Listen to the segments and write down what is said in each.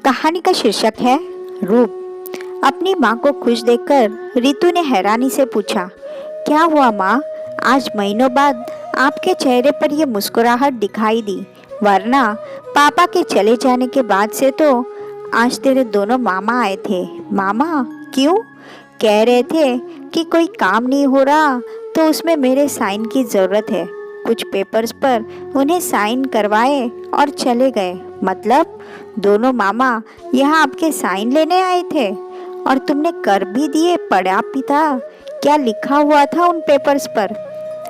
कहानी का शीर्षक है रूप। अपनी माँ को खुश देखकर रितु ने हैरानी से पूछा, क्या हुआ माँ? आज महीनों बाद आपके चेहरे पर यह मुस्कुराहट दिखाई दी, वरना पापा के चले जाने के बाद से तो आज तेरे दोनों मामा आए थे। मामा क्यों? कह रहे थे कि कोई काम नहीं हो रहा तो उसमें मेरे साइन की ज़रूरत है। कुछ पेपर्स पर उन्हें साइन करवाए और चले गए। मतलब दोनों मामा यहाँ आपके साइन लेने आए थे और तुमने कर भी दिए? पढ़ा भी था? क्या लिखा हुआ था उन पेपर्स पर?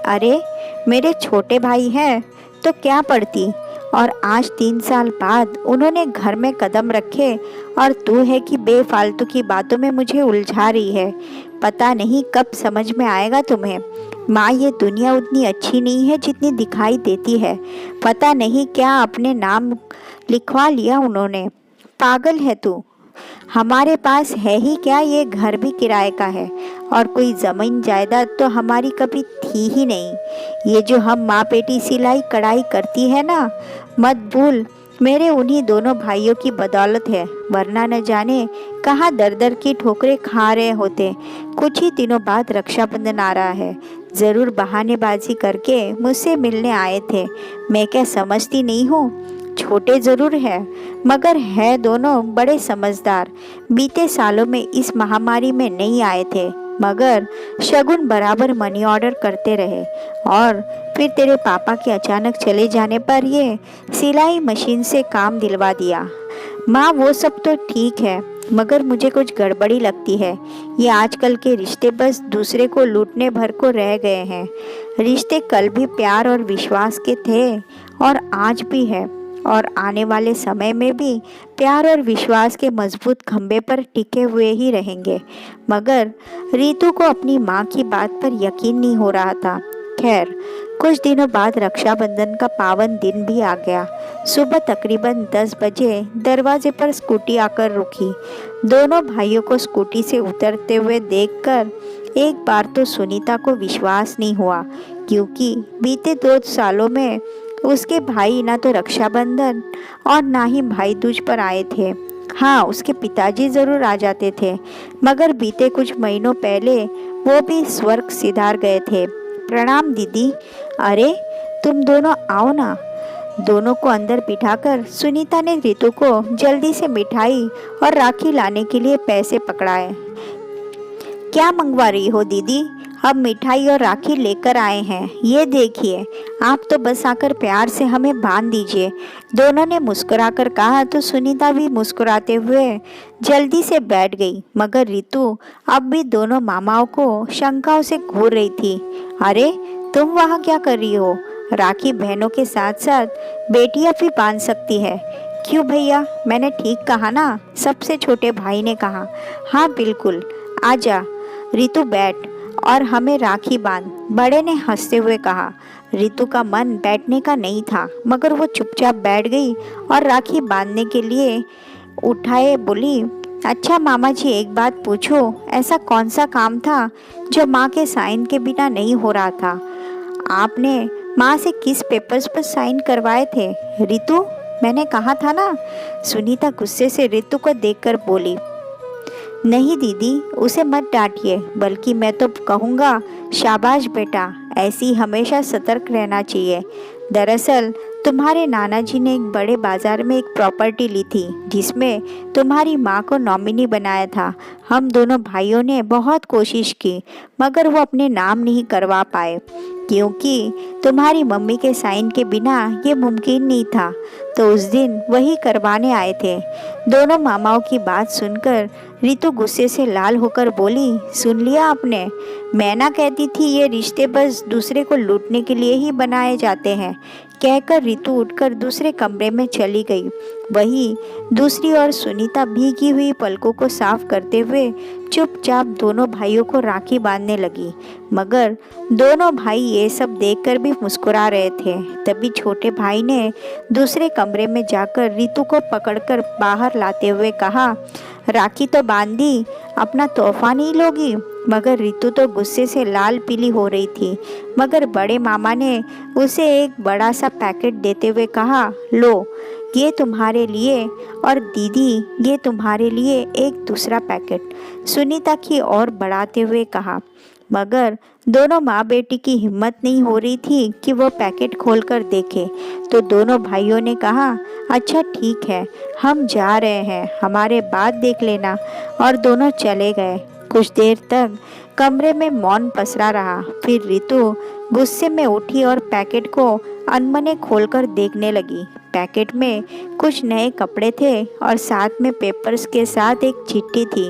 अरे मेरे छोटे भाई हैं तो क्या पढ़ती। और आज 3 साल बाद उन्होंने घर में कदम रखे और तू है कि बेफालतू की बातों में मुझे उलझा रही है। पता नहीं कब समझ में आएगा तुम्हें। माँ, ये दुनिया उतनी अच्छी नहीं है जितनी दिखाई देती है। पता नहीं क्या अपने नाम लिखवा लिया उन्होंने। पागल है तू। हमारे पास है ही क्या, ये घर भी किराए का है और कोई ज़मीन जायदाद तो हमारी कभी थी ही नहीं। ये जो हम माँ बेटी सिलाई कढ़ाई करती है ना, मत भूल मेरे उन्हीं दोनों भाइयों की बदौलत है, वरना न जाने कहाँ दर दर की ठोकरें खा रहे होते। कुछ ही दिनों बाद रक्षाबंधन आ रहा है। ज़रूर बहानेबाजी करके मुझसे मिलने आए थे। मैं क्या समझती नहीं हूँ? छोटे ज़रूर है मगर है दोनों बड़े समझदार। बीते सालों में इस महामारी में नहीं आए थे मगर शगुन बराबर मनी ऑर्डर करते रहे। और फिर तेरे पापा के अचानक चले जाने पर ये सिलाई मशीन से काम दिलवा दिया। माँ, वो सब तो ठीक है मगर मुझे कुछ गड़बड़ी लगती है। ये आजकल के रिश्ते बस दूसरे को लूटने भर को रह गए हैं। रिश्ते कल भी प्यार और विश्वास के थे और आज भी है और आने वाले समय में भी प्यार और विश्वास के मजबूत खंभे पर टिके हुए ही रहेंगे। मगर रीतु को अपनी माँ की बात पर यकीन नहीं हो रहा था। खैर, कुछ दिनों बाद रक्षाबंधन का पावन दिन भी आ गया। सुबह तकरीबन 10 बजे दरवाजे पर स्कूटी आकर रुकी। दोनों भाइयों को स्कूटी से उतरते हुए देखकर एक बार तो सुनीता को विश्वास नहीं हुआ, क्योंकि बीते 2 सालों में उसके भाई ना तो रक्षाबंधन और ना ही भाई दूज पर आए थे। हाँ, उसके पिताजी ज़रूर आ जाते थे मगर बीते कुछ महीनों पहले वो भी स्वर्ग सिधार गए थे। प्रणाम दीदी। अरे तुम दोनों आओ ना। दोनों को अंदर बिठाकर सुनीता ने रितु को जल्दी से मिठाई और राखी लाने के लिए पैसे पकड़ाए। क्या मंगवा रही हो दीदी? हम मिठाई और राखी लेकर आए हैं, ये देखिए। आप तो बस आकर प्यार से हमें बांध दीजिए। दोनों ने मुस्कुराकर कहा तो सुनीता भी मुस्कुराते हुए जल्दी से बैठ गई। मगर रितु अब भी दोनों मामाओं को शंकाओं से घूर रही थी। अरे तुम वहाँ क्या कर रही हो? राखी बहनों के साथ साथ बेटियां भी बांध सकती है। क्यों भैया, मैंने ठीक कहा ना? सबसे छोटे भाई ने कहा। हाँ बिल्कुल, आजा रितु, बैठ और हमें राखी बांध, बड़े ने हंसते हुए कहा। रितु का मन बैठने का नहीं था मगर वो चुपचाप बैठ गई और राखी बांधने के लिए उठाए बोली, अच्छा मामा जी, एक बात पूछो, ऐसा कौन सा काम था जो माँ के साइन के बिना नहीं हो रहा था? आपने माँ से किस पेपर्स पर साइन करवाए थे? रितु, मैंने कहा था ना। सुनीता गुस्से से रितु को देखकर बोली। नहीं दीदी, उसे मत डांटिए, बल्कि मैं तो कहूँगा शाबाश बेटा, ऐसी हमेशा सतर्क रहना चाहिए। दरअसल तुम्हारे नाना जी ने एक बड़े बाजार में एक प्रॉपर्टी ली थी जिसमें तुम्हारी माँ को नॉमिनी बनाया था। हम दोनों भाइयों ने बहुत कोशिश की मगर वो अपने नाम नहीं करवा पाए, क्योंकि तुम्हारी मम्मी के साइन के बिना ये मुमकिन नहीं था। तो उस दिन वही करवाने आए थे। दोनों मामाओं की बात सुनकर रितु गुस्से से लाल होकर बोली, सुन लिया आपने? मैं ना कहती थी ये रिश्ते बस दूसरे को लूटने के लिए ही बनाए जाते हैं। कहकर रितु उठकर दूसरे कमरे में चली गई। वही दूसरी ओर सुनीता भीगी हुई पलकों को साफ करते हुए चुपचाप दोनों भाइयों को राखी बांधने लगी। मगर दोनों भाई ये सब देखकर भी मुस्कुरा रहे थे। तभी छोटे भाई ने दूसरे कमरे में जाकर रितु को पकड़कर बाहर लाते हुए कहा, राखी तो बांधी, अपना तोहफा नहीं लोगी? मगर रितु तो गुस्से से लाल पीली हो रही थी। मगर बड़े मामा ने उसे एक बड़ा सा पैकेट देते हुए कहा, लो, ये तुम्हारे लिए, और दीदी ये तुम्हारे लिए एक दूसरा पैकेट, सुनीता की ओर बढ़ाते हुए कहा। मगर दोनों माँ बेटी की हिम्मत नहीं हो रही थी कि वो पैकेट खोलकर देखे, तो दोनों भाइयों ने कहा, अच्छा ठीक है, हम जा रहे हैं, हमारे बाद देख लेना। और दोनों चले गए। कुछ देर तक कमरे में मौन पसरा रहा। फिर रितु गुस्से में उठी और पैकेट को अनमने खोलकर देखने लगी। पैकेट में कुछ नए कपड़े थे और साथ में पेपर्स के साथ एक चिट्ठी थी।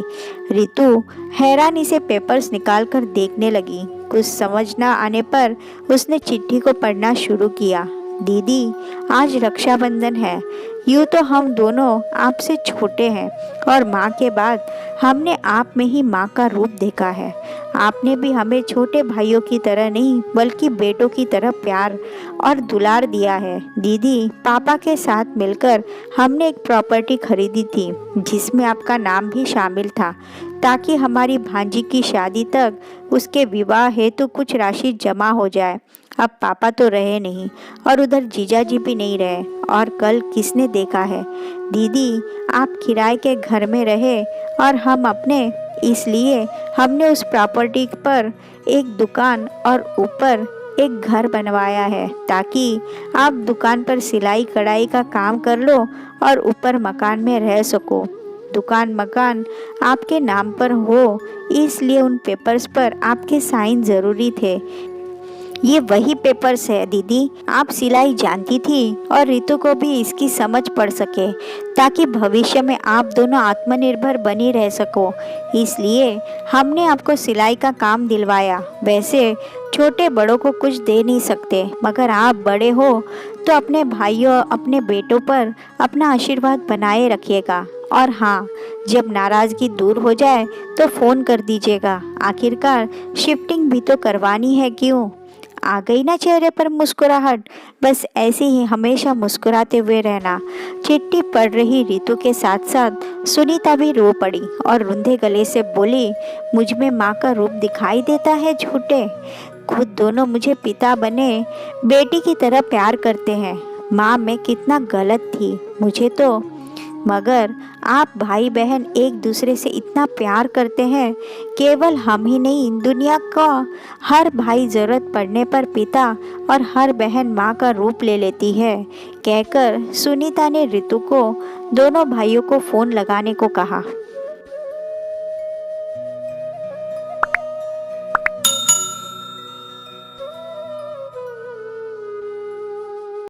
रितु हैरानी से पेपर्स निकालकर देखने लगी। कुछ समझ न आने पर उसने चिट्ठी को पढ़ना शुरू किया। दीदी, आज रक्षाबंधन है। यूँ तो हम दोनों आपसे छोटे हैं और माँ के बाद हमने आप में ही माँ का रूप देखा है। आपने भी हमें छोटे भाइयों की तरह नहीं बल्कि बेटों की तरह प्यार और दुलार दिया है। दीदी, पापा के साथ मिलकर हमने एक प्रॉपर्टी खरीदी थी जिसमें आपका नाम भी शामिल था, ताकि हमारी भांजी की शादी तक उसके विवाह हेतु कुछ राशि जमा हो जाए। अब पापा तो रहे नहीं और उधर जीजाजी भी नहीं रहे, और कल किसने देखा है दीदी, आप किराए के घर में रहे और हम अपने, इसलिए हमने उस प्रॉपर्टी पर एक दुकान और ऊपर एक घर बनवाया है, ताकि आप दुकान पर सिलाई कढ़ाई का काम कर लो और ऊपर मकान में रह सको। दुकान मकान आपके नाम पर हो, इसलिए उन पेपर्स पर आपके साइन ज़रूरी थे। ये वही पेपर्स है दीदी, आप सिलाई जानती थी और रितु को भी इसकी समझ पड़ सके, ताकि भविष्य में आप दोनों आत्मनिर्भर बनी रह सको, इसलिए हमने आपको सिलाई का काम दिलवाया। वैसे छोटे बड़ों को कुछ दे नहीं सकते, मगर आप बड़े हो तो अपने भाइयों अपने बेटों पर अपना आशीर्वाद बनाए रखिएगा। और हाँ, जब नाराज़गी दूर हो जाए तो फ़ोन कर दीजिएगा। आखिरकार शिफ्टिंग भी तो करवानी है, क्यों? आ गई ना चेहरे पर मुस्कुराहट। बस ऐसे ही हमेशा मुस्कुराते हुए रहना। चिट्ठी पढ़ रही रितु के साथ साथ सुनीता भी रो पड़ी और रुंधे गले से बोली, मुझ में माँ का रूप दिखाई देता है झूठे। खुद दोनों मुझे पिता बने बेटी की तरह प्यार करते हैं। माँ मैं कितना गलत थी मुझे तो, मगर आप भाई बहन एक दूसरे से इतना प्यार करते हैं। केवल हम ही नहीं, दुनिया का हर भाई ज़रूरत पड़ने पर पिता और हर बहन माँ का रूप ले लेती है, कहकर सुनीता ने रितु को दोनों भाइयों को फ़ोन लगाने को कहा।